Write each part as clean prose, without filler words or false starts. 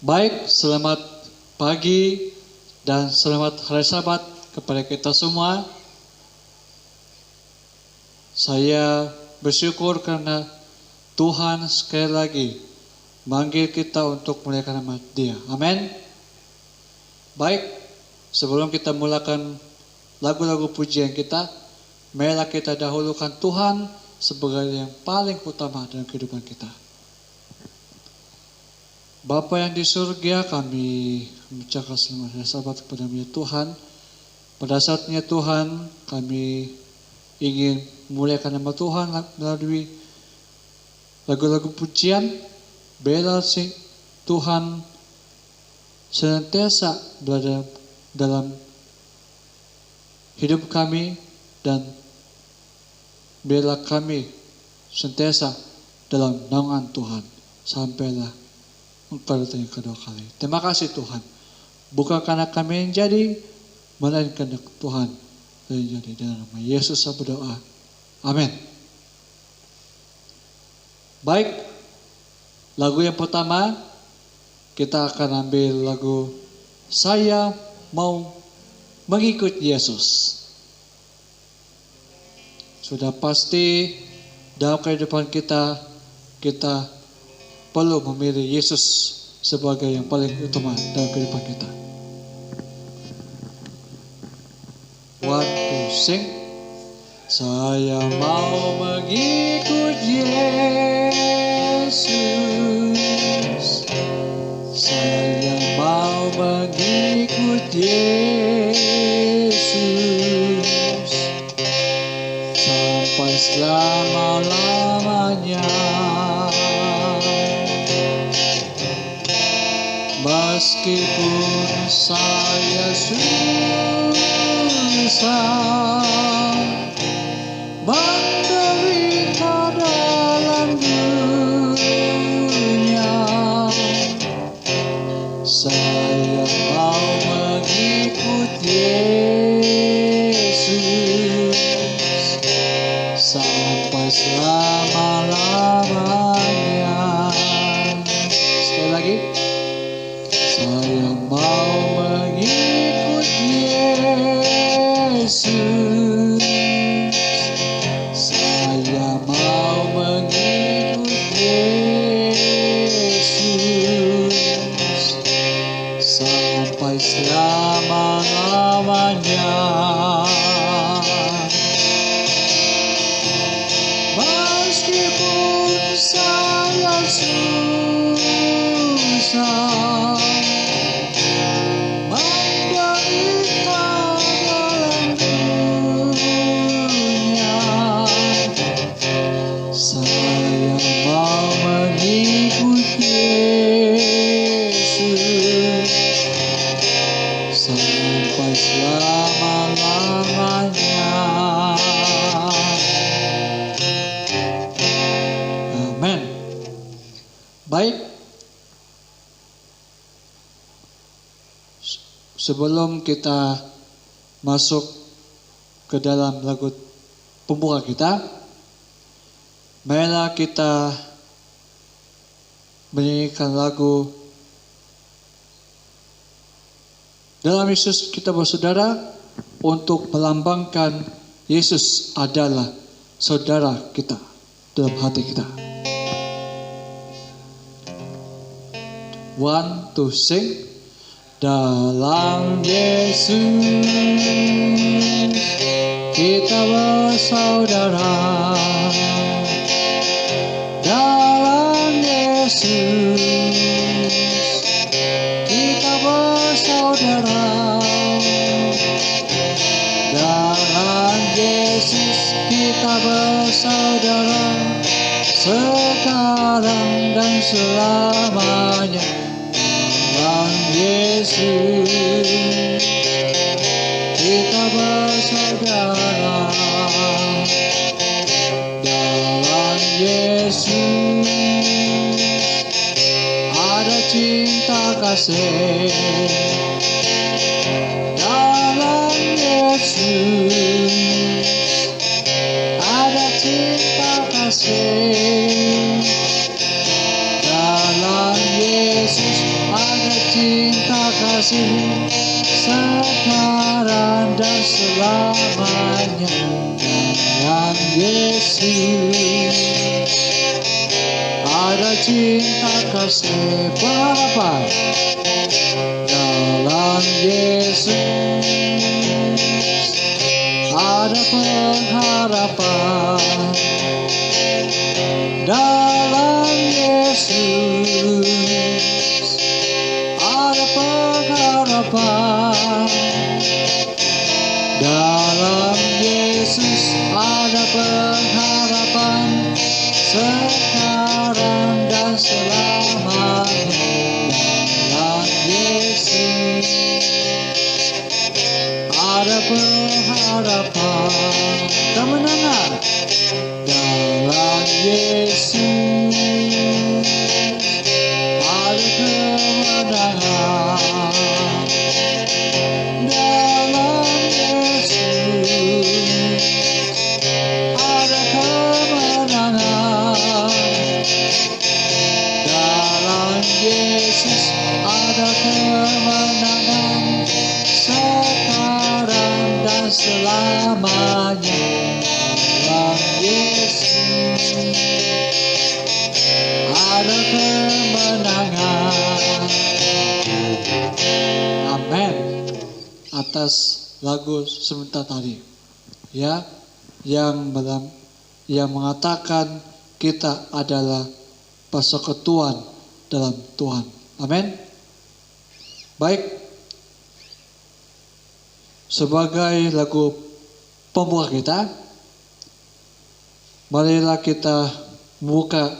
Baik, selamat pagi dan selamat hari Sabat kepada kita semua. Saya bersyukur karena Tuhan sekali lagi manggil kita untuk memuliakan nama Dia. Amin. Baik, sebelum kita mulakan lagu-lagu pujian kita, marilah kita dahulukan Tuhan sebagai yang paling utama dalam kehidupan kita. Bapa yang di surga, kami mengucapkan selamat hari Sabat kepada Tuhan. Pada saatnya Tuhan, kami ingin memuliakan nama Tuhan melalui lagu-lagu pujian. Biarlah Tuhan senantiasa berada dalam hidup kami dan biarlah kami senantiasa dalam naungan Tuhan sampailah Engkau datang yang kedua kali. Terima kasih Tuhan. Bukan karena kami yang jadi, melainkan Tuhan yang jadi. Dalam nama Yesus saya berdoa. Amin. Baik, lagu yang pertama kita akan ambil lagu Saya Mau Mengikut Yesus. Sudah pasti dalam kehidupan kita perlu memilih Yesus sebagai yang paling utama dalam kehidupan kita. One, two, sing. Saya mau mengikut Yesus. Saya mau mengikut Yesus sampai selama-lamanya. Meskipun saya susah menderita dalam dunia, saya mau mengikut Yesus sampai selama-lamanya. Sekali lagi. Saya mau mengikut Yesus. Saya mau mengikut Yesus sampai selama-lamanya. Meskipun saya susah Baik, sebelum kita masuk ke dalam lagu pembuka kita, marilah kita menyanyikan lagu Dalam Yesus Kita Bersaudara untuk melambangkan Yesus adalah saudara kita dalam hati kita. One, two, sing. Dalam Yesus kita bersaudara. Dalam Yesus kita bersaudara. Dalam Yesus kita bersaudara sekarang dan selamanya. Dalam Yesus kita bersaudara. Dalam Yesus ada cinta kasih. Dalam Yesus ada cinta kasih. Dalam Yesus ada kasih sekarang dan selamanya dalam Yesus. Ada cinta kasih Bapa dalam Yesus. Ada pengharapan dalam Yesus. Ada pengharapan dalam Yesus. Ada pengharapan sekarang dan selamanya dalam Yesus. Ada pengharapan kemenangan dalam Yesus. Ada kemenangan dalam Yesus. Ada kemenangan dalam Yesus. Ada kemenangan sekarang dan selamanya dalam Yesus. Ada kemenangan. Amin. Atas lagu sebentar tadi, ya, yang mengatakan kita adalah persekutuan dalam Tuhan. Amin. Baik, sebagai lagu pembuka kita, marilah kita buka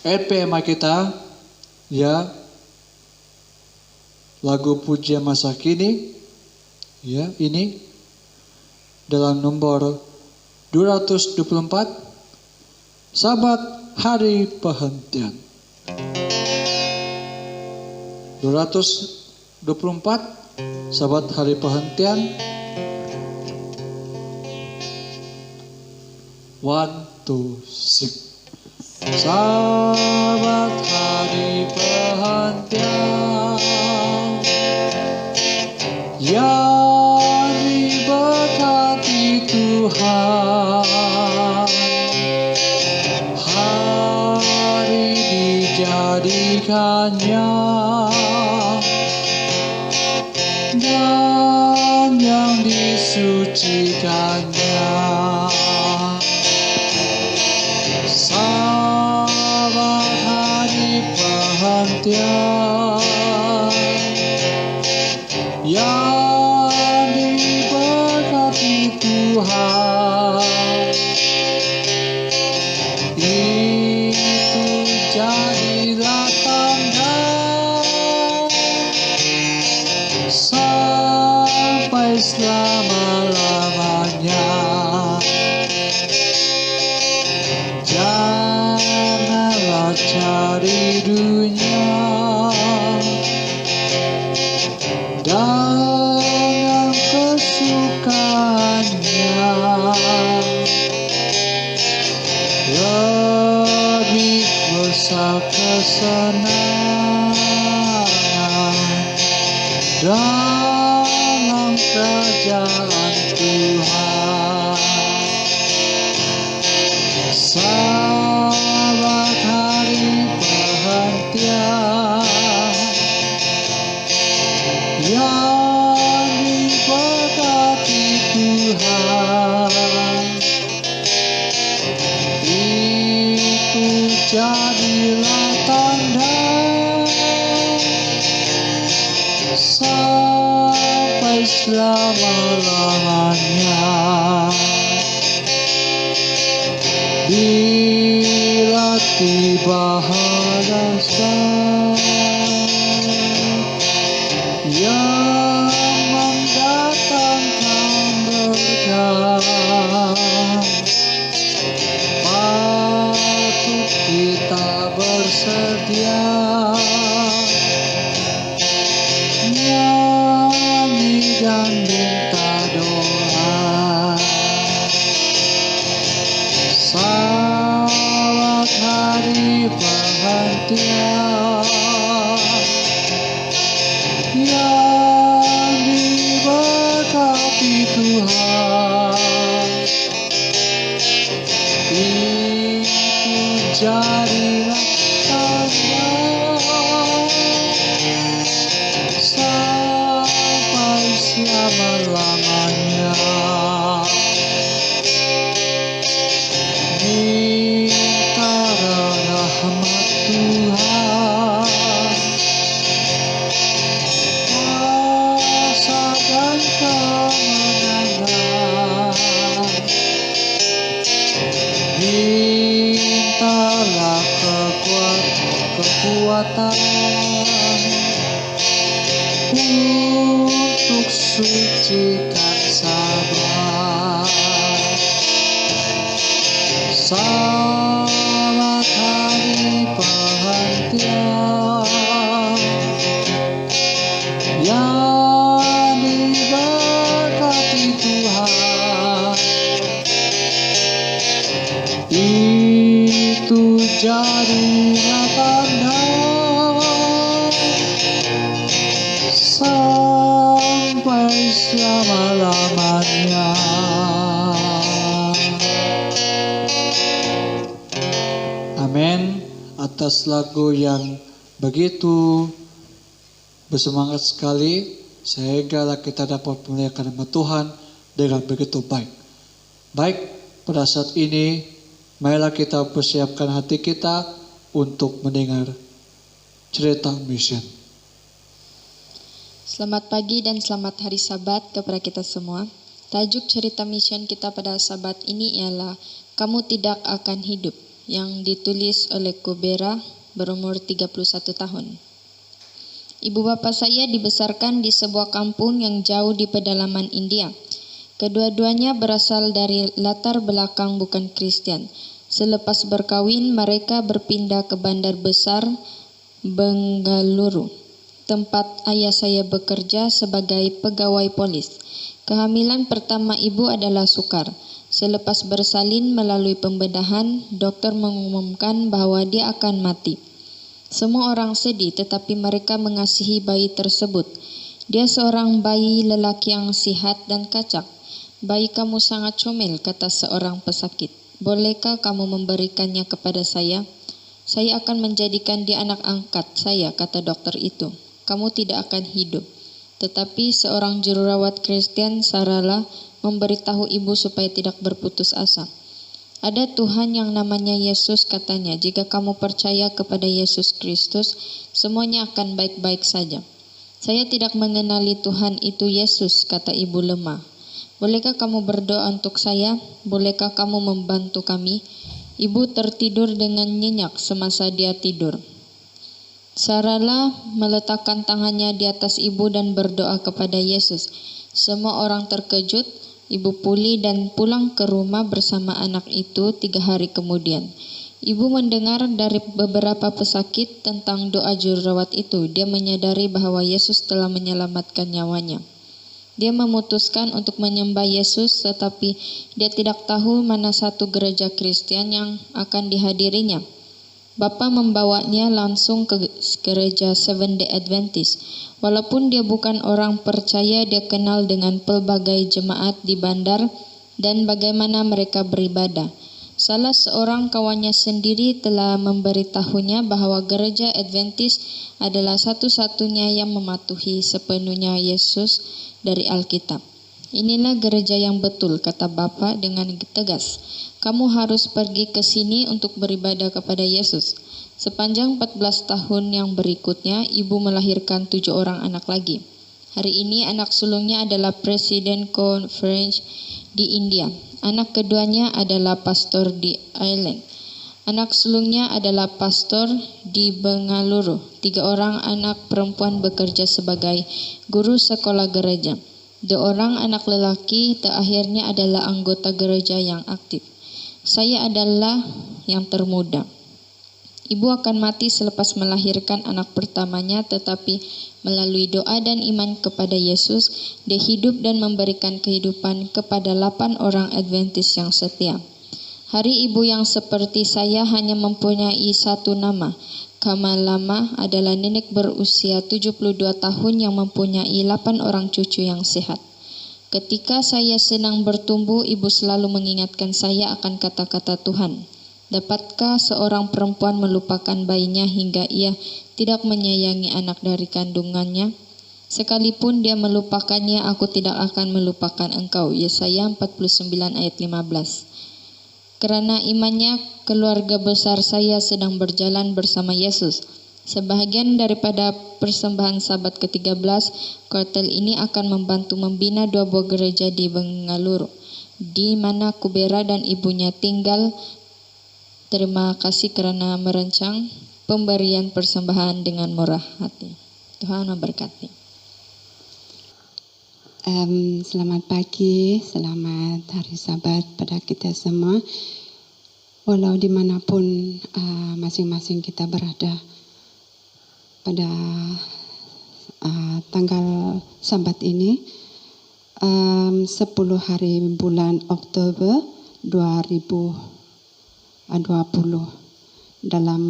LPMA kita, ya, lagu pujian masa kini, ya, ini dalam nomor 224, Sabat Hari Perhentian. 224, Sabat Hari Perhentian. 1, 2, 6. Sabat hari perhentian yang diberkati Tuhan, hari dijadikannya dan yang disucikannya. Sabat hari perhentian yang diberkati Tuhan, itu jadilah tanda sampai selama-lamanya. Janganlah cari dunia dengan kesukaannya, lebih besar kesenangan dalam kerajaan Tuhan. Sabat hari perhentian yang diberkati Tuhan, itu jadilah tanda sampai selama-lamanya. Bila tiba hari yang mendatangkan berkah, patut kita bersedia nyanyi dan minta doa. Sabat hari perhentian jadilah tanda sampai selama-lamanya. Mintalah rahmat Tuhan, kuasa dan kemenangan. Mintalah kekuatan untuk sucikan sabar. Selamat hari perhentian yang diberkati Tuhan. Itu jadilah tanda sampai selama-lamanya. Amin. Atas lagu yang begitu bersemangat sekali, sehingga kita dapat memuliakan nama Tuhan dengan begitu baik. Baik, pada saat ini, marilah kita persiapkan hati kita untuk mendengar cerita mission. Selamat pagi dan selamat hari Sabat kepada kita semua. Tajuk cerita mission kita pada Sabat ini ialah Kamu Tidak Akan Hidup, yang ditulis oleh Kubera, berumur 31 tahun. Ibu bapa saya dibesarkan di sebuah kampung yang jauh di pedalaman India. Kedua-duanya berasal dari latar belakang bukan Kristen. Selepas berkawin, mereka berpindah ke bandar besar Bengaluru, tempat ayah saya bekerja sebagai pegawai polis. Kehamilan pertama ibu adalah sukar. Selepas bersalin melalui pembedahan, dokter mengumumkan bahwa dia akan mati. Semua orang sedih, tetapi mereka mengasihi bayi tersebut. Dia seorang bayi lelaki yang sihat dan kacak. Bayi kamu sangat comel, kata seorang pesakit. Bolehkah kamu memberikannya kepada saya? Saya akan menjadikan dia anak angkat saya, kata dokter itu. Kamu tidak akan hidup. Tetapi seorang jururawat Kristen, Sarala, memberitahu ibu supaya tidak berputus asa. Ada Tuhan yang namanya Yesus, katanya. Jika kamu percaya kepada Yesus Kristus, semuanya akan baik-baik saja. Saya tidak mengenali Tuhan itu Yesus, kata ibu lemah. Bolehkah kamu berdoa untuk saya? Bolehkah kamu membantu kami? Ibu tertidur dengan nyenyak semasa dia tidur. Sarala meletakkan tangannya di atas ibu dan berdoa kepada Yesus. Semua orang terkejut. Ibu pulih dan pulang ke rumah bersama anak itu 3 hari kemudian. Ibu mendengar dari beberapa pesakit tentang doa jururawat itu. Dia menyadari bahwa Yesus telah menyelamatkan nyawanya. Dia memutuskan untuk menyembah Yesus, tetapi dia tidak tahu mana satu gereja Kristen yang akan dihadirinya. Bapa membawanya langsung ke gereja Seventh-day Adventist. Walaupun dia bukan orang percaya, dia kenal dengan pelbagai jemaat di bandar dan bagaimana mereka beribadah. Salah seorang kawannya sendiri telah memberitahunya bahwa gereja Adventist adalah satu-satunya yang mematuhi sepenuhnya Yesus dari Alkitab. Inilah gereja yang betul, kata Bapa dengan tegas. Kamu harus pergi ke sini untuk beribadah kepada Yesus. Sepanjang 14 tahun yang berikutnya, ibu melahirkan 7 orang anak lagi. Hari ini anak sulungnya adalah Presiden Conference di India. Anak keduanya adalah pastor di Ireland. Anak sulungnya adalah pastor di Bengaluru. 3 orang anak perempuan bekerja sebagai guru sekolah gereja. 2 orang anak lelaki terakhirnya adalah anggota gereja yang aktif. Saya adalah yang termuda. Ibu akan mati selepas melahirkan anak pertamanya, tetapi melalui doa dan iman kepada Yesus, dia hidup dan memberikan kehidupan kepada 8 orang Adventist yang setia. Hari ibu yang seperti saya hanya mempunyai satu nama. Kamalama adalah nenek berusia 72 tahun yang mempunyai 8 orang cucu yang sehat. Ketika saya senang bertumbuh, ibu selalu mengingatkan saya akan kata-kata Tuhan. Dapatkah seorang perempuan melupakan bayinya hingga ia tidak menyayangi anak dari kandungannya? Sekalipun dia melupakannya, aku tidak akan melupakan engkau. Yesaya 49 ayat 15. Karena imannya, keluarga besar saya sedang berjalan bersama Yesus. Sebahagian daripada persembahan Sabat ke-13, kuartal ini akan membantu membina 2 buah gereja di Bengaluru, di mana Kubera dan ibunya tinggal. Terima kasih karena merancang pemberian persembahan dengan murah hati. Tuhan memberkati. Selamat pagi, selamat hari Sabat pada kita semua. Walau dimanapun masing-masing kita berada, pada tanggal Sabat ini, 10 hari bulan Oktober 2020, dalam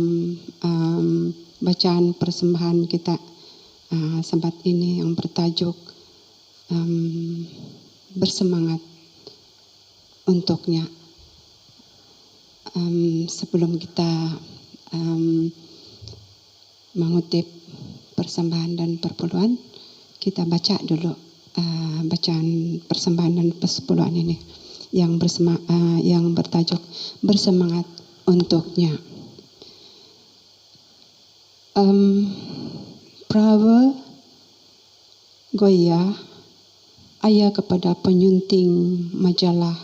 bacaan persembahan kita Sabat ini yang bertajuk bersemangat untuknya. Sebelum kita mengutip persembahan dan perpuluhan, kita baca dulu bacaan persembahan dan persepuluhan ini yang bertajuk bersemangat untuknya. Prawa Goya, ayah kepada penyunting majalah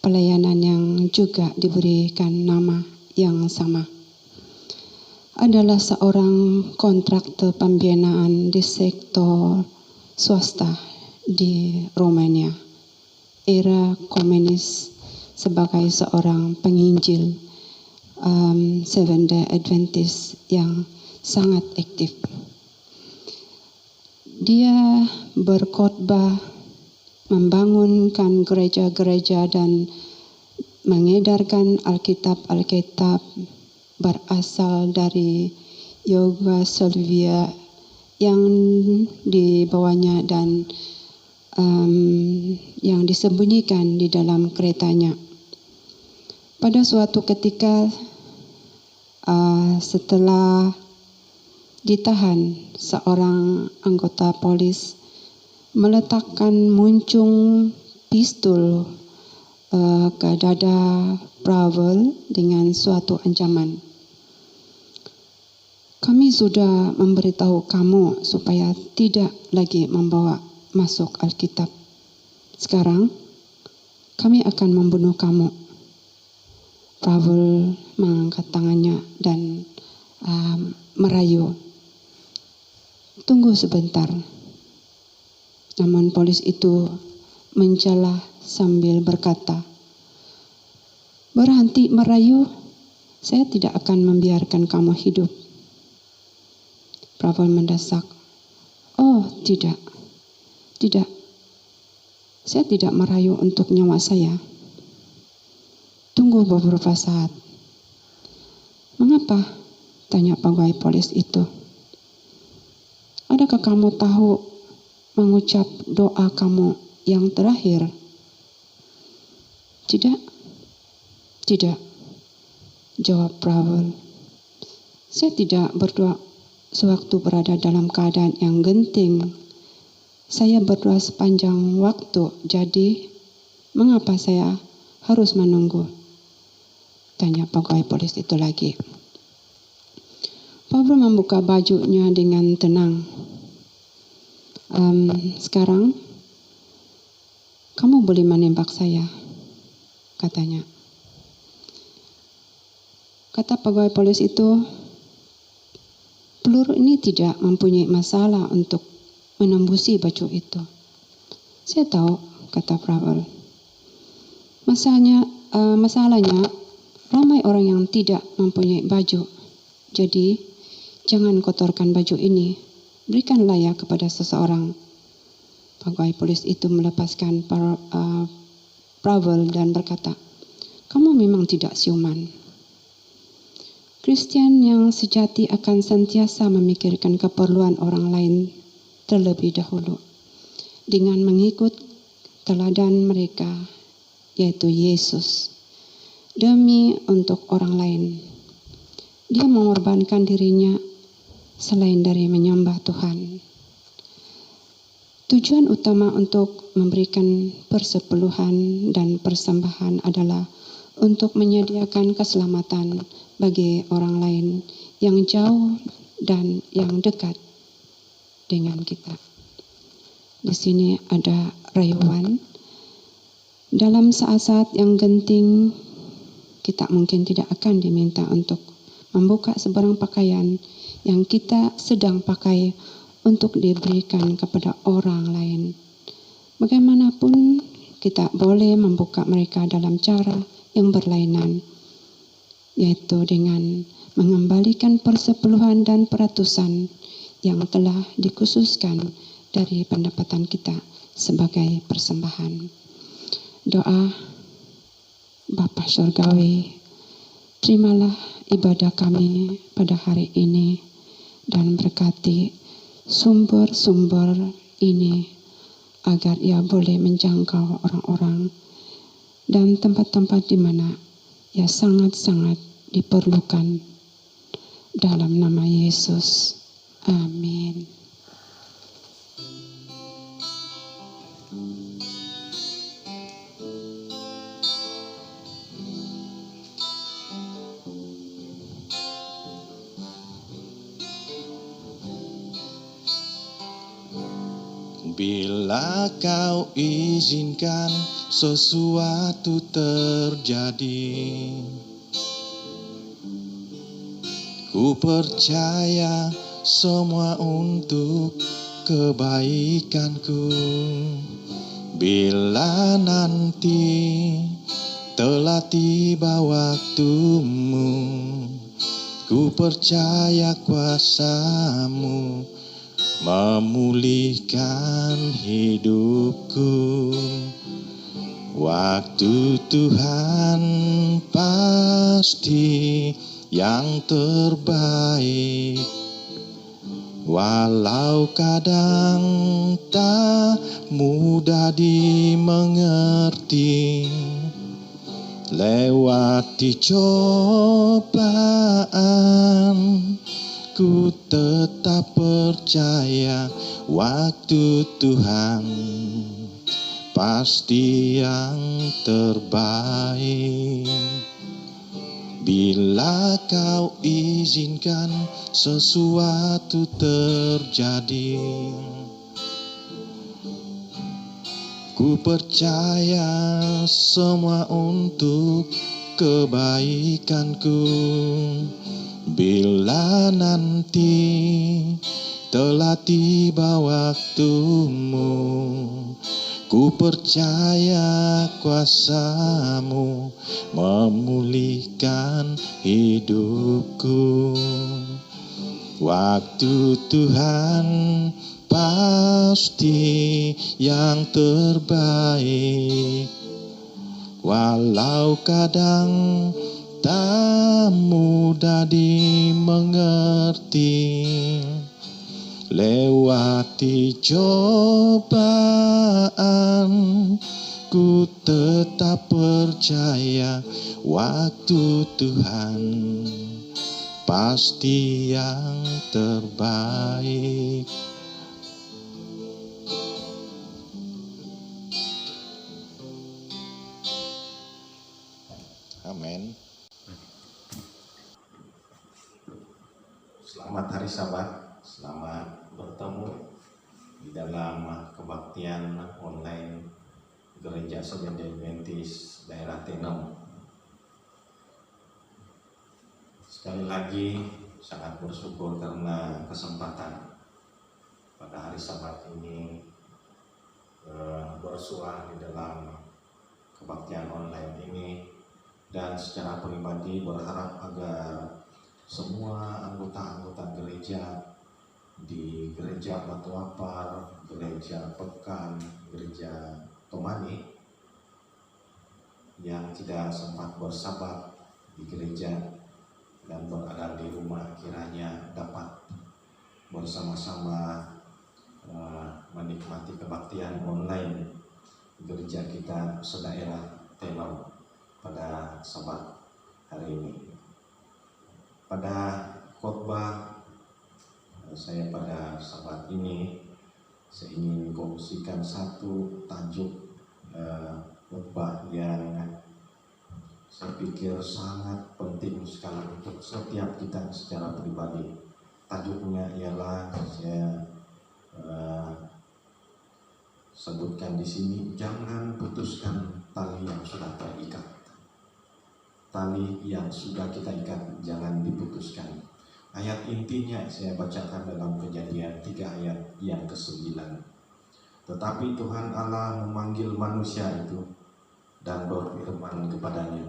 pelayanan yang juga diberikan nama yang sama, adalah seorang kontraktor pembinaan di sektor swasta di Romania era komunis, sebagai seorang penginjil Seventh Day Adventist yang sangat aktif. Dia berkhotbah, membangunkan gereja-gereja dan mengedarkan Alkitab berasal dari Yugoslavia yang dibawanya dan yang disembunyikan di dalam keretanya. Pada suatu ketika setelah ditahan, seorang anggota polis meletakkan muncung pistol ke dada Pravel dengan suatu ancaman. Kami sudah memberitahu kamu supaya tidak lagi membawa masuk Alkitab. Sekarang kami akan membunuh kamu. Pravel mengangkat tangannya dan merayu. Tunggu sebentar. Namun polis itu mencela sambil berkata, berhenti merayu, saya tidak akan membiarkan kamu hidup. Pravel mendesak, oh tidak, saya tidak merayu untuk nyawa saya. Tunggu beberapa saat. Mengapa? Tanya pegawai polis itu. Adakah kamu tahu mengucap doa kamu yang terakhir? Tidak, jawab Pravel. Saya tidak berdoa sewaktu berada dalam keadaan yang genting. Saya berdoa sepanjang waktu, jadi mengapa saya harus menunggu? Tanya pegawai polis itu lagi. Pravel membuka bajunya dengan tenang. Sekarang kamu boleh menembak saya, katanya. Kata pegawai polis itu, peluru ini tidak mempunyai masalah untuk menembusi baju itu. Saya tahu, kata Pravel. Masalahnya ramai orang yang tidak mempunyai baju. Jadi jangan kotorkan baju ini. Berikanlah ya kepada seseorang. Pegawai polis itu melepaskan Pravel dan berkata, kamu memang tidak siuman. Kristen yang sejati akan sentiasa memikirkan keperluan orang lain terlebih dahulu dengan mengikut teladan mereka, yaitu Yesus. demi untuk orang lain. Dia mengorbankan dirinya selain dari menyembah Tuhan. Tujuan utama untuk memberikan persepuluhan dan persembahan adalah untuk menyediakan keselamatan bagi orang lain yang jauh dan yang dekat dengan kita. Di sini ada rayuan. Dalam saat-saat yang genting, kita mungkin tidak akan diminta untuk membuka sebarang pakaian yang kita sedang pakai untuk diberikan kepada orang lain. Bagaimanapun, kita boleh membuka mereka dalam cara yang berlainan, yaitu dengan mengembalikan persepuluhan dan peratusan yang telah dikhususkan dari pendapatan kita sebagai persembahan. Doa. Bapa Surgawi, terimalah ibadah kami pada hari ini dan berkati sumber-sumber ini agar ia boleh menjangkau orang-orang dan tempat-tempat di mana ia sangat-sangat diperlukan. Dalam nama Yesus. Amin. Bila kau izinkan sesuatu terjadi, ku percaya semua untuk kebaikanku. Bila nanti telah tiba waktumu, ku percaya kuasa-Mu memulihkan hidupku. Waktu Tuhan pasti yang terbaik, walau kadang tak mudah dimengerti. Lewati cobaan, ku tetap percaya waktu Tuhan pasti yang terbaik. Bila kau izinkan sesuatu terjadi, ku percaya semua untuk kebaikanku. Bila nanti telah tiba waktumu, ku percaya kuasa-Mu memulihkan hidupku. Waktu Tuhan pasti yang terbaik, walau kadang tak mudah dimengerti. Lewati cobaan, ku tetap percaya waktu Tuhan pasti yang terbaik. Amin. Selamat hari Sabat, selamat bertemu di dalam kebaktian online Gereja Seventh-day Adventist daerah Tenom. Sekali lagi sangat bersyukur karena kesempatan pada hari Sabat ini bersuara di dalam kebaktian online ini, dan secara pribadi berharap agar semua anggota-anggota gereja di Gereja Batu Apar, Gereja Pekan, Gereja Tomani yang tidak sempat bersabat di gereja dan berada di rumah, kiranya dapat bersama-sama menikmati kebaktian online gereja kita sedaerah Tenom. pada Sabat hari ini. Pada khotbah saya pada Sabat ini, saya ingin kongsikan satu tajuk khotbah yang saya pikir sangat penting sekali untuk setiap kita secara pribadi. Tajuknya ialah saya sebutkan di sini, jangan putuskan tali yang sudah terikat. Tali yang sudah kita ikat jangan diputuskan. Ayat intinya saya bacakan dalam Kejadian 3 ayat yang ke-9. Tetapi Tuhan Allah memanggil manusia itu dan berfirman kepadanya,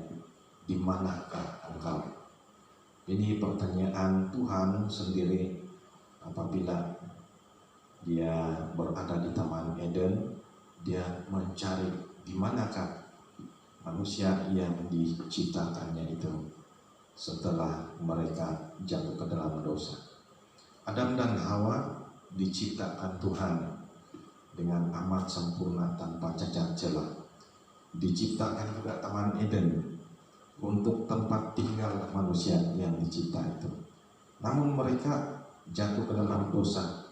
di manakah engkau? Ini pertanyaan Tuhan sendiri apabila dia berada di Taman Eden. Dia mencari di manakah manusia yang diciptakannya itu setelah mereka jatuh ke dalam dosa. Adam dan Hawa diciptakan Tuhan dengan amat sempurna tanpa cacat celah. Diciptakan juga Taman Eden untuk tempat tinggal manusia yang dicipta itu. Namun mereka jatuh ke dalam dosa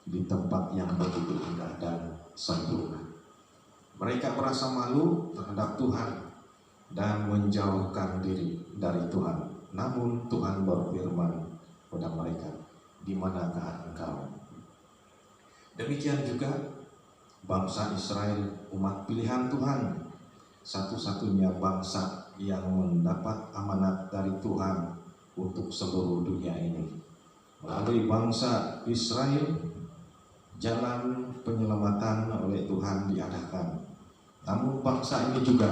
di tempat yang begitu indah dan sempurna. Mereka merasa malu terhadap Tuhan dan menjauhkan diri dari Tuhan. Namun Tuhan berfirman kepada mereka, di manakah engkau? Demikian juga bangsa Israel, umat pilihan Tuhan, satu-satunya bangsa yang mendapat amanat dari Tuhan untuk seluruh dunia ini. Melalui bangsa Israel, jalan penyelamatan oleh Tuhan diadakan. Namun bangsa ini juga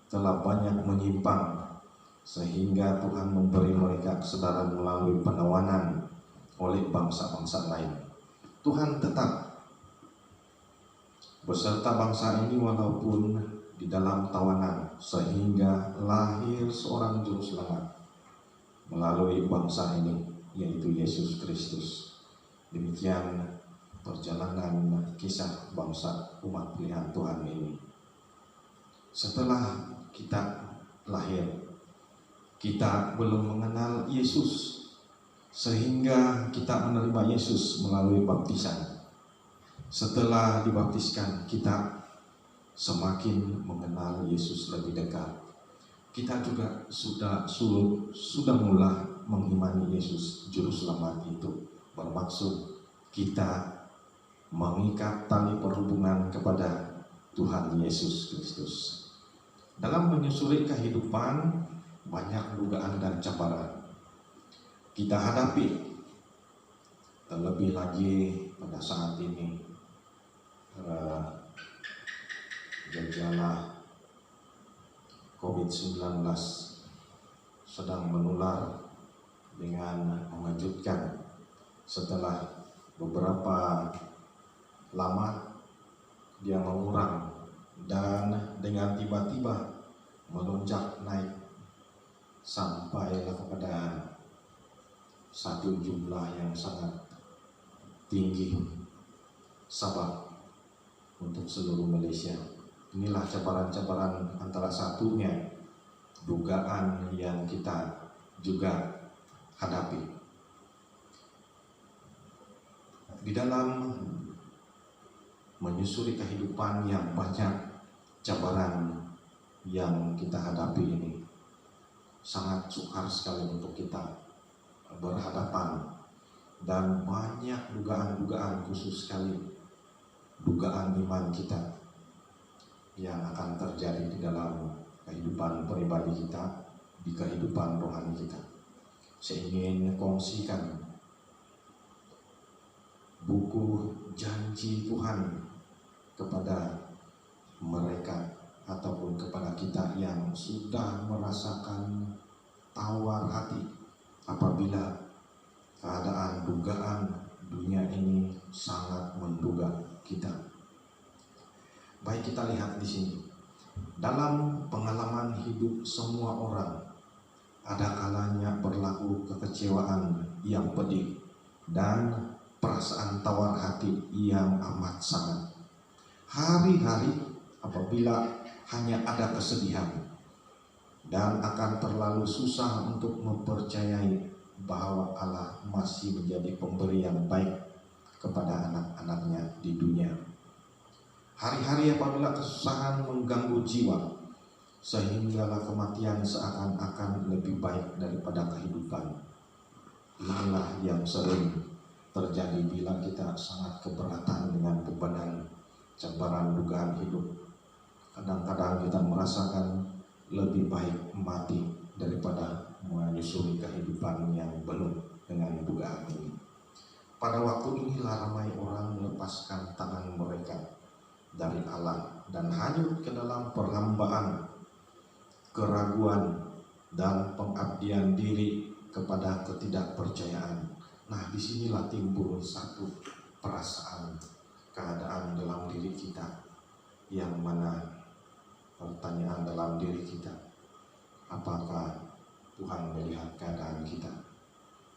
telah banyak menyimpang, sehingga Tuhan memberi mereka kesadaran melalui penawanan oleh bangsa-bangsa lain. Tuhan tetap beserta bangsa ini walaupun di dalam tawanan, sehingga lahir seorang juru selamat melalui bangsa ini, yaitu Yesus Kristus. Demikian perjalanan kisah bangsa umat pilihan Tuhan ini. Setelah kita lahir, kita belum mengenal Yesus, sehingga kita menerima Yesus melalui baptisan. Setelah dibaptiskan, kita semakin mengenal Yesus lebih dekat. Kita juga sudah mulai mengimani Yesus juru selamat itu. Bermaksud kita mengikat tali perhubungan kepada Tuhan Yesus Kristus. Dalam menyusuri kehidupan, banyak dugaan dan cabaran kita hadapi. Terlebih lagi pada saat ini gejala COVID-19 sedang menular dengan mengejutkan. Setelah beberapa lama dia mengurang dan dengan tiba-tiba melonjak naik sampai kepada satu jumlah yang sangat tinggi, sabab untuk seluruh Malaysia. Inilah cabaran-cabaran, antara satunya dugaan yang kita juga hadapi. Di dalam menyusuri kehidupan yang banyak cabaran yang kita hadapi ini, sangat sukar sekali untuk kita berhadapan, dan banyak dugaan-dugaan, khusus sekali dugaan iman kita yang akan terjadi di dalam kehidupan pribadi kita, di kehidupan rohani kita. Saya ingin kongsikan buku janji Tuhan kepada mereka ataupun kepada kita yang sudah merasakan tawar hati apabila keadaan dugaan dunia ini sangat menduga kita. Baik, kita lihat di sini. Dalam pengalaman hidup semua orang, ada kalanya berlaku kekecewaan yang pedih dan perasaan tawar hati yang amat sangat. Hari-hari apabila hanya ada kesedihan, dan akan terlalu susah untuk mempercayai bahwa Allah masih menjadi pemberi yang baik kepada anak-anaknya di dunia. Hari-hari apabila kesusahan mengganggu jiwa, sehinggalah kematian seakan-akan lebih baik daripada kehidupan. Inilah yang sering terjadi bila kita sangat keberatan dengan beban cabaran dugaan hidup. Kadang-kadang kita merasakan lebih baik mati daripada menyusuri kehidupan yang penuh dengan dugaan ini. Pada waktu inilah ramai orang melepaskan tangan mereka dari Allah dan hanyut ke dalam perhambaan, keraguan, dan pengabdian diri kepada ketidakpercayaan. Nah, disinilah timbul satu perasaan, keadaan dalam diri kita, yang mana pertanyaan dalam diri kita, apakah Tuhan melihat keadaan kita?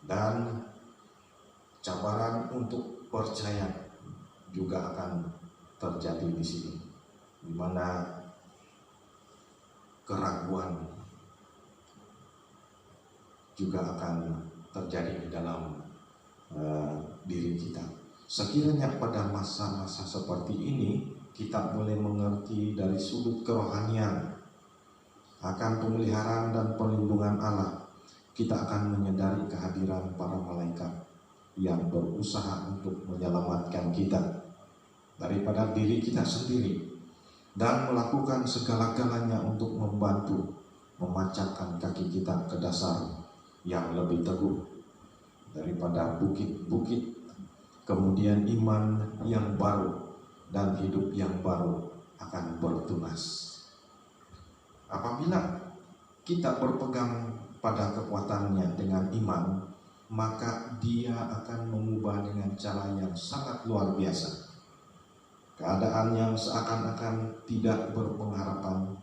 Dan cabaran untuk percaya juga akan terjadi di sini, di mana keraguan juga akan terjadi di dalam diri kita. Sekiranya pada masa-masa seperti ini kita boleh mengerti dari sudut kerohanian akan pemeliharaan dan perlindungan Allah, kita akan menyadari kehadiran para malaikat yang berusaha untuk menyelamatkan kita daripada diri kita sendiri dan melakukan segala-galanya untuk membantu memacangkan kaki kita ke dasar yang lebih teguh daripada bukit-bukit. Kemudian iman yang baru dan hidup yang baru akan bertunas. Apabila kita berpegang pada kekuatannya dengan iman, maka dia akan mengubah dengan cara yang sangat luar biasa keadaan yang seakan-akan tidak berpengharapan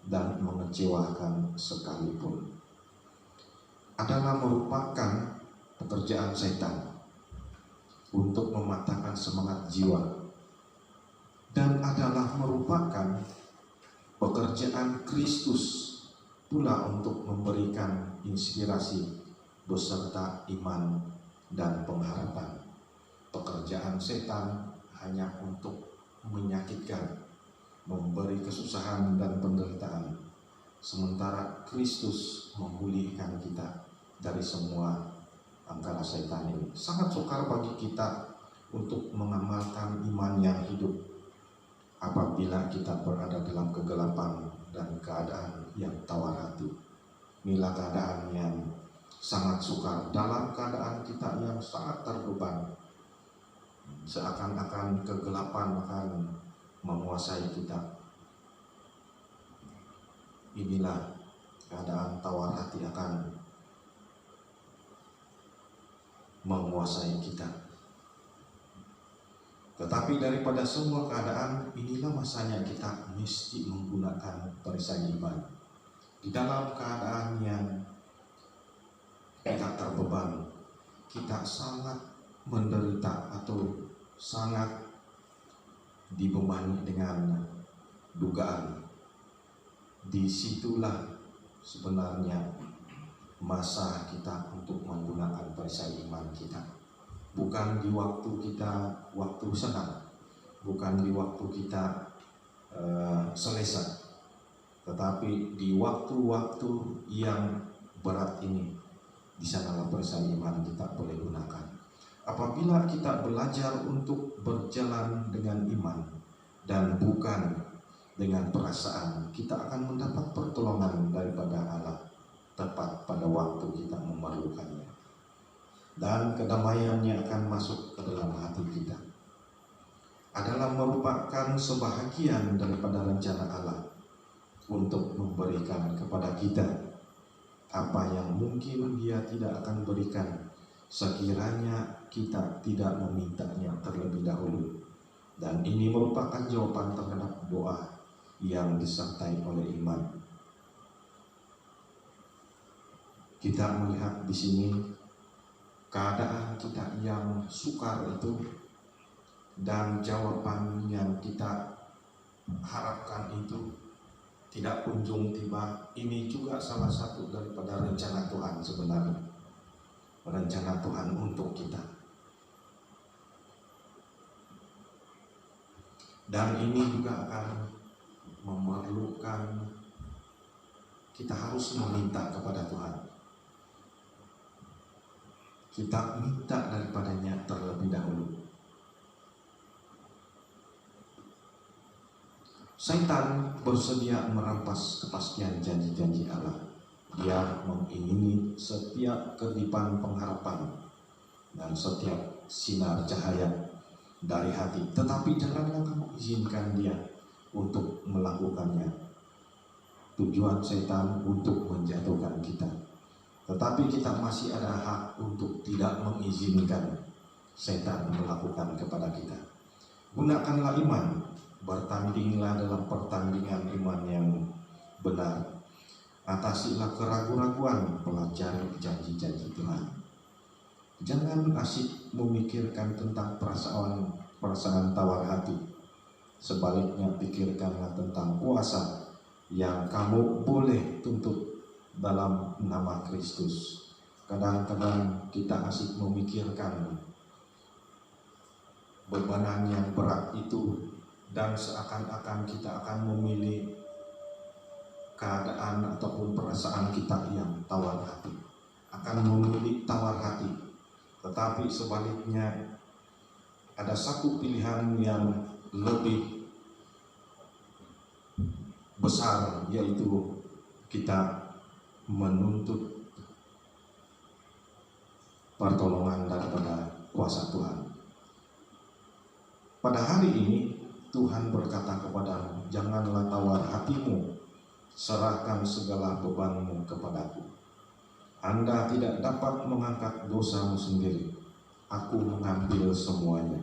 dan mengecewakan sekalipun. Adalah merupakan pekerjaan setan untuk mematahkan semangat jiwa, dan adalah merupakan pekerjaan Kristus pula untuk memberikan inspirasi beserta iman dan pengharapan. Pekerjaan setan hanya untuk menyakitkan, memberi kesusahan dan penderitaan, sementara Kristus memulihkan kita dari semua angkara setan ini. Sangat sukar bagi kita untuk mengamalkan iman yang hidup apabila kita berada dalam kegelapan dan keadaan yang tawar hati. Inilah keadaan yang sangat sukar dalam keadaan kita yang sangat terbeban, seakan-akan kegelapan akan menguasai kita. Inilah keadaan tawar hati akan menguasai kita. Tetapi daripada semua keadaan, inilah masanya kita mesti menggunakan perisai iman. Di dalam keadaan yang kita terbeban, kita sangat menderita atau sangat dibebani dengan dugaan. Disitulah sebenarnya masa kita untuk menggunakan perisai iman kita. Bukan di waktu kita waktu senang, bukan di waktu kita selesa, tetapi di waktu-waktu yang berat ini, di sanalah perisai iman kita boleh gunakan. Apabila kita belajar untuk berjalan dengan iman dan bukan dengan perasaan, kita akan mendapat pertolongan daripada Allah tepat pada waktu kita memerlukannya, dan kedamaiannya akan masuk ke dalam hati kita. Adalah merupakan sebahagian daripada rencana Allah untuk memberikan kepada kita apa yang mungkin Dia tidak akan berikan sekiranya kita tidak memintanya terlebih dahulu. Dan ini merupakan jawaban terhadap doa yang disertai oleh iman. Kita melihat di sini keadaan kita yang sukar itu, dan jawaban yang kita harapkan itu tidak kunjung tiba. Ini juga salah satu daripada rencana Tuhan sebenarnya. Rencana Tuhan untuk kita. Dan ini juga akan memerlukan kita harus meminta kepada Tuhan. Kita minta daripadanya terlebih dahulu. Setan bersedia merampas kepastian janji-janji Allah. Dia mengingini setiap kedipan pengharapan dan setiap sinar cahaya dari hati. Tetapi janganlah kamu izinkan dia untuk melakukannya. Tujuan setan untuk menjatuhkan kita. Tetapi kita masih ada hak untuk tidak mengizinkan setan melakukan kepada kita. Gunakanlah iman. Bertandinglah dalam pertandingan iman yang benar. Atasilah keraguan-raguan, pelajari janji-janji Tuhan. Jangan asik memikirkan tentang perasaan tawar hati. Sebaliknya pikirkanlah tentang kuasa yang kamu boleh tuntut dalam nama Kristus. Kadang-kadang kita asik memikirkan bebanan yang berat itu, dan seakan-akan kita akan memilih keadaan ataupun perasaan kita yang tawar hati, akan memilih tawar hati. Tetapi sebaliknya ada satu pilihan yang lebih besar, yaitu kita menuntut pertolongan daripada kuasa Tuhan. Pada hari ini Tuhan berkata kepadamu, janganlah tawar hatimu, serahkan segala bebanmu kepadaku. Anda tidak dapat mengangkat dosamu sendiri. Aku mengambil semuanya.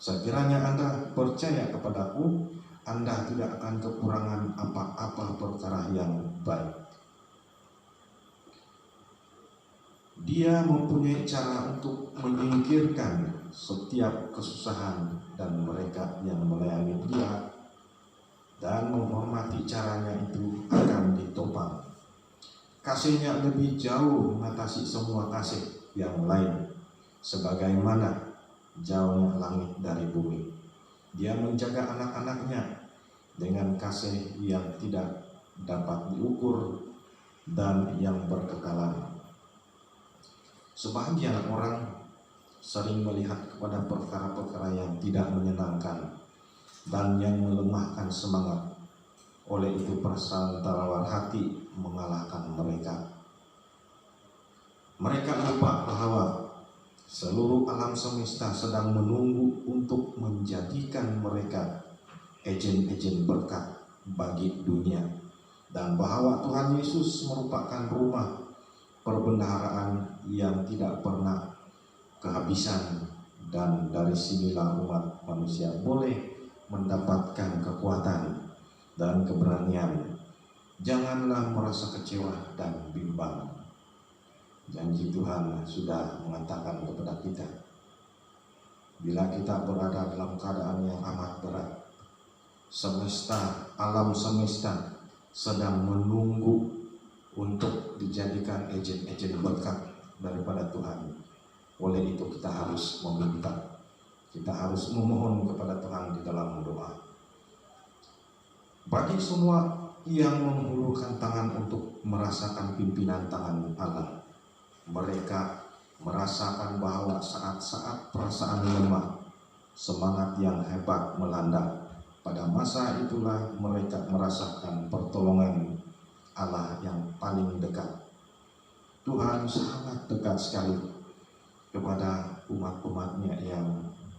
Sekiranya Anda percaya kepadaku, Anda tidak akan kekurangan apa-apa perkara yang baik. Dia mempunyai cara untuk menyingkirkan setiap kesusahan dan mereka yang melayani dia, dan menghormati caranya itu akan ditopang. Kasihnya lebih jauh mengatasi semua kasih yang lain, sebagaimana jauhnya langit dari bumi. Dia menjaga anak-anaknya dengan kasih yang tidak dapat diukur dan yang berkekalan. Sebahagian orang sering melihat kepada perkara-perkara yang tidak menyenangkan dan yang melemahkan semangat. Oleh itu perasaan tawar hati mengalahkan mereka. Mereka lupa bahwa seluruh alam semesta sedang menunggu untuk menjadikan mereka ejen-ejen berkat bagi dunia, dan bahwa Tuhan Yesus merupakan rumah perbendaharaan yang tidak pernah kehabisan, dan dari sinilah umat manusia boleh mendapatkan kekuatan dan keberanian. Janganlah merasa kecewa dan bimbang. Janji Tuhan sudah mengatakan kepada kita, bila kita berada dalam keadaan yang amat berat, semesta, alam semesta sedang menunggu untuk dijadikan ejen-ejen berkat daripada Tuhan. Oleh itu kita harus meminta, kita harus memohon kepada Tuhan di dalam doa. Bagi semua yang menghulurkan tangan untuk merasakan pimpinan tangan Allah, mereka merasakan bahwa saat-saat perasaan lemah, semangat yang hebat melanda. Pada masa itulah mereka merasakan pertolongan Allah yang paling dekat. Tuhan sangat dekat sekali kepada umat-umatnya yang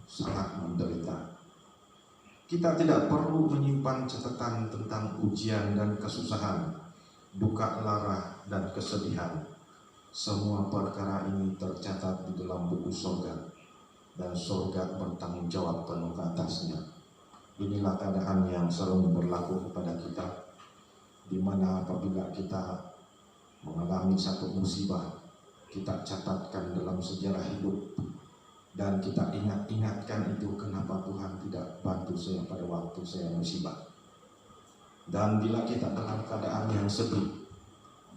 sangat menderita. Kita tidak perlu menyimpan catatan tentang ujian dan kesusahan, duka lara dan kesedihan. Semua perkara ini tercatat di dalam buku sorga, dan sorga bertanggung jawab penuh atasnya. Inilah keadaan yang sering berlaku kepada kita, di mana apabila kita mengalami satu musibah, kita catatkan dalam sejarah hidup, dan kita ingatkan itu, kenapa Tuhan tidak bantu saya pada waktu saya musibah. Dan bila kita dalam keadaan yang sedih,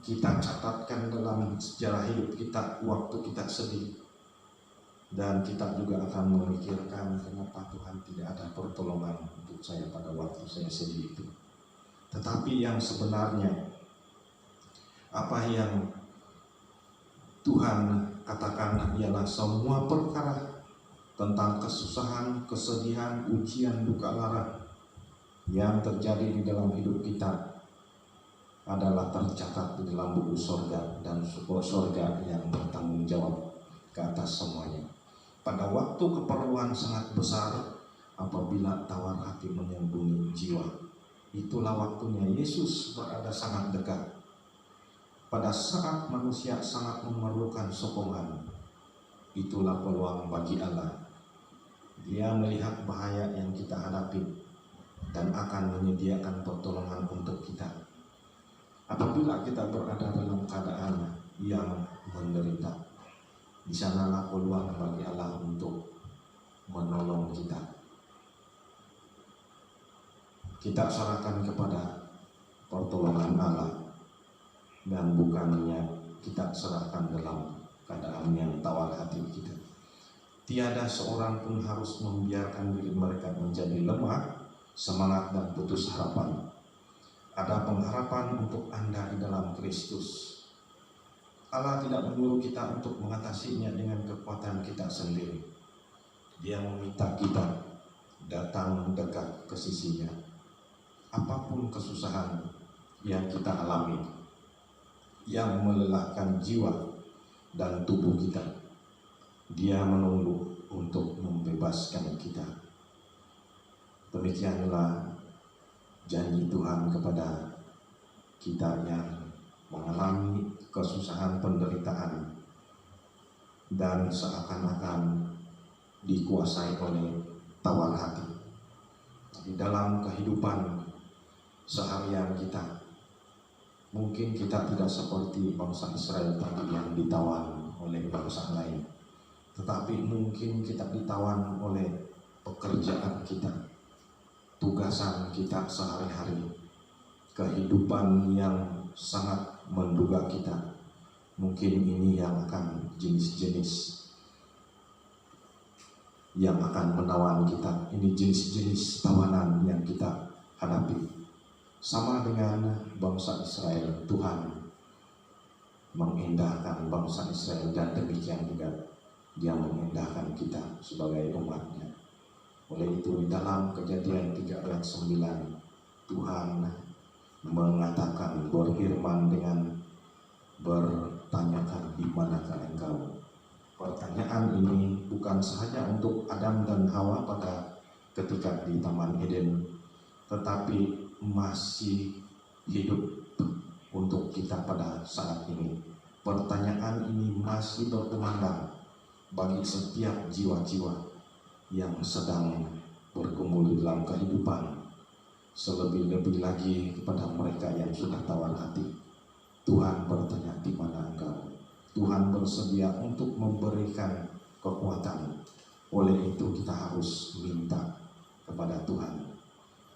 kita catatkan dalam sejarah hidup kita waktu kita sedih. Dan kita juga akan memikirkan kenapa Tuhan tidak ada pertolongan untuk saya pada waktu saya sedih itu. Tetapi yang sebenarnya, apa yang Tuhan katakan ialah semua perkara tentang kesusahan, kesedihan, ujian, duka lara yang terjadi di dalam hidup kita adalah tercatat di dalam buku sorga, dan sorga yang bertanggung jawab ke atas semuanya. Pada waktu keperluan sangat besar, apabila tawar hati menyembunyi jiwa, itulah waktunya Yesus berada sangat dekat. Pada saat manusia sangat memerlukan sokongan, itulah peluang bagi Allah. Dia melihat bahaya yang kita hadapi dan akan menyediakan pertolongan untuk kita. Apabila kita berada dalam keadaan yang menderita, di sanalah peluang bagi Allah untuk menolong kita. Kita serahkan kepada pertolongan Allah, dan bukannya kita serahkan dalam keadaan yang tawar hati kita. Tiada seorang pun harus membiarkan diri mereka menjadi lemah, semangat, dan putus harapan. Ada pengharapan untuk Anda di dalam Kristus. Allah tidak menyuruh kita untuk mengatasinya dengan kekuatan kita sendiri. Dia meminta kita datang dekat ke sisinya. Apapun kesusahan yang kita alami, yang melelahkan jiwa dan tubuh kita, Dia menunggu untuk membebaskan kita. Demikianlah janji Tuhan kepada kita yang mengalami kesusahan, penderitaan, dan seakan-akan dikuasai oleh tawar hati. Di dalam kehidupan seharian kita, mungkin kita tidak seperti bangsa Israel tadi yang ditawan oleh bangsa lain, tetapi mungkin kita ditawan oleh pekerjaan kita, tugasan kita sehari-hari, kehidupan yang sangat menduga kita. Mungkin ini yang akan jenis-jenis yang akan menawan kita. Ini jenis-jenis tawanan yang kita hadapi. Sama dengan bangsa Israel, Tuhan mengindahkan bangsa Israel, dan demikian juga Dia mengindahkan kita sebagai umatnya. Oleh itu di dalam Kejadian 3 ayat 9, Tuhan mengatakan, berfirman dengan bertanyakan, di manakah engkau? Pertanyaan ini bukan sahaja untuk Adam dan Hawa pada ketika di Taman Eden, tetapi masih hidup untuk kita pada saat ini. Pertanyaan ini masih berkumandang bagi setiap jiwa-jiwa yang sedang bergumul dalam kehidupan. Selebih-lebih lagi kepada mereka yang sudah tawar hati, Tuhan bertanya, di mana engkau? Tuhan bersedia untuk memberikan kekuatan. Oleh itu kita harus minta kepada Tuhan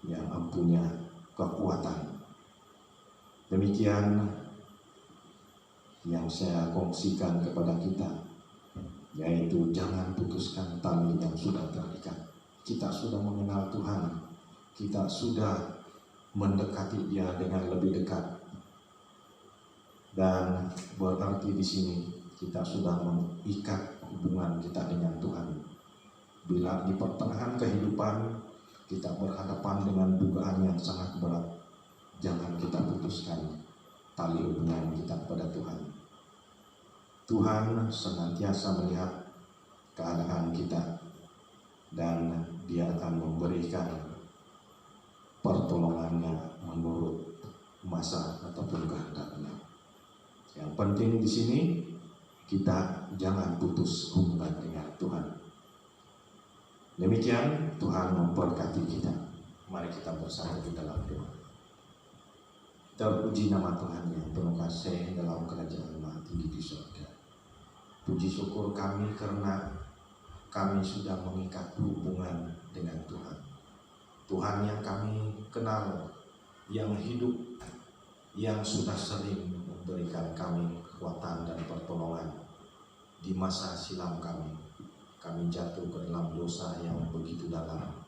yang mempunyai kekuatan. Demikian yang saya kongsikan kepada kita, yaitu jangan putuskan tali yang sudah terikat. Kita sudah mengenal Tuhan, kita sudah mendekati Dia dengan lebih dekat, dan berarti di sini kita sudah mengikat hubungan kita dengan Tuhan. Bila di pertengahan kehidupan kita berhadapan dengan dugaan yang sangat berat, jangan kita putuskan tali hubungan kita kepada Tuhan. Tuhan senantiasa melihat keadaan kita, dan Dia akan memberikan pertolongannya menurut masa ataupun kehendaknya. Yang penting di sini kita jangan putus hubungan dengan Tuhan. Demikian, Tuhan memberkati kita. Mari kita bersama di dalam doa. Terpuji nama Tuhan yang penuh kasih dalam kerajaan Maha Tinggi di surga. Puji syukur kami karena kami sudah mengikat hubungan dengan Tuhan. Tuhan yang kami kenal, yang hidup, yang sudah sering memberikan kami kekuatan dan pertolongan di masa silam kami. Kami jatuh ke dalam dosa yang begitu dalam.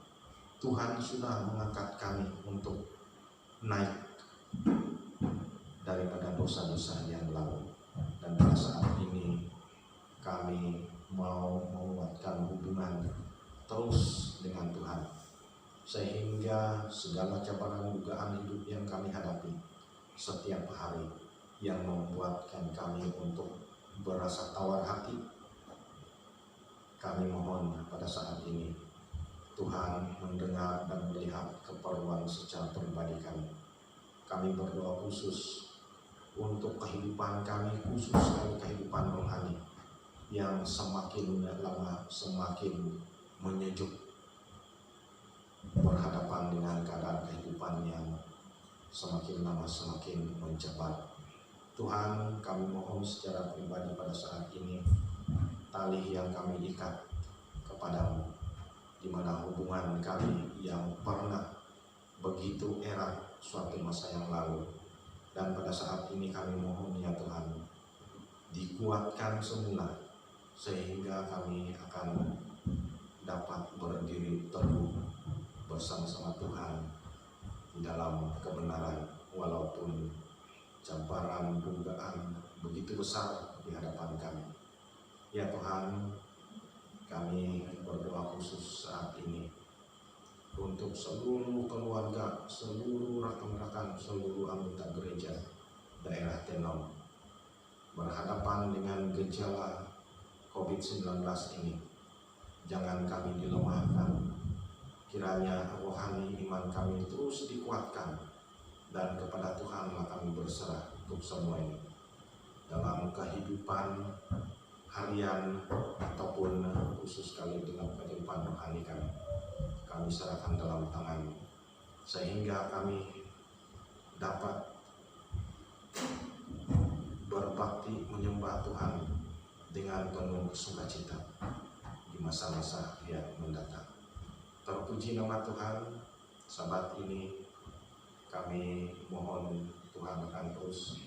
Tuhan sudah mengangkat kami untuk naik daripada dosa-dosa yang lalu. Dan pada saat ini kami mau menguatkan hubungan terus dengan Tuhan, sehingga segala cabaran dugaan hidup yang kami hadapi setiap hari yang membuatkan kami untuk berasa tawar hati, kami mohon pada saat ini Tuhan mendengar dan melihat keperluan secara pribadi kami. Kami berdoa khusus untuk kehidupan kami, khusus sekali kehidupan rohani yang semakin lama semakin menyejuk berhadapan dengan keadaan kehidupan yang semakin lama semakin mencabar. Tuhan, kami mohon secara pribadi pada saat ini tali yang kami ikat kepadamu, di mana hubungan kami yang pernah begitu erat suatu masa yang lalu, dan pada saat ini kami mohon ya Tuhan, dikuatkan semula sehingga kami akan dapat berdiri teguh bersama-sama Tuhan di dalam kebenaran, walaupun cabaran dugaan begitu besar di hadapan kami. Ya Tuhan, kami berdoa khusus saat ini untuk seluruh keluarga, seluruh rekan-rekan, seluruh anggota gereja daerah Tenom berhadapan dengan gejala COVID-19 ini. Jangan kami dilemahkan, kiranya rohani iman kami terus dikuatkan, dan kepada Tuhanlah kami berserah untuk semua ini. Dalam kehidupan harian ataupun khusus sekali dalam kehidupan rohani kami serahkan dalam tangan, sehingga kami dapat berbakti menyembah Tuhan dengan penuh sukacita di masa-masa yang mendatang. Terpuji nama Tuhan. Sabat ini kami mohon Tuhan akan terus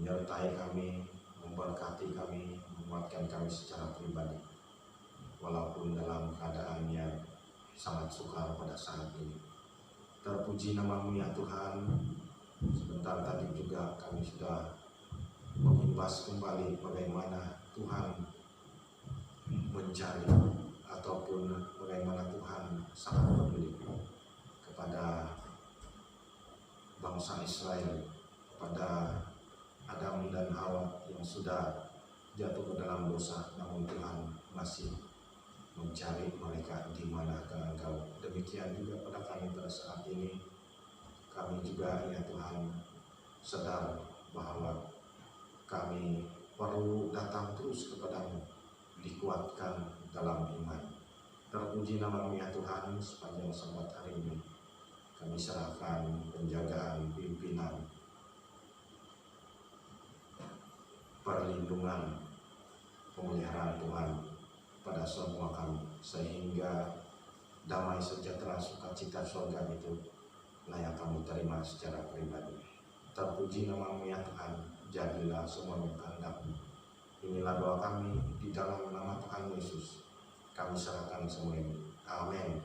menyertai kami, memberkati kami, menguatkan kami secara pribadi, walaupun dalam keadaan yang sangat sukar pada saat ini. Terpuji nama-Mu ya Tuhan. Sebentar tadi juga kami sudah mengimbas kembali bagaimana Tuhan mencari ataupun bagaimana Tuhan sangat peduli kepada bangsa Israel, kepada Adam dan Hawa yang sudah jatuh ke dalam dosa, namun Tuhan masih mencari mereka di manakah engkau. Demikian juga pada kami pada saat ini, kami juga ya Tuhan sadar bahwa kami perlu datang terus kepadamu, dikuatkan dalam iman. Terpuji nama-Mu ya Tuhan. Sepanjang sabat hari ini kami serahkan penjagaan, pimpinan, perlindungan, pemeliharaan Tuhan pada semua kami, sehingga damai sejahtera sukacita surga itu layak kami terima secara pribadi. Terpuji nama-Mu ya Tuhan. Jadilah semuanya kehendak-Mu. Inilah doa kami di dalam nama Tuhan Yesus. Kami serahkan semua ini. Amin.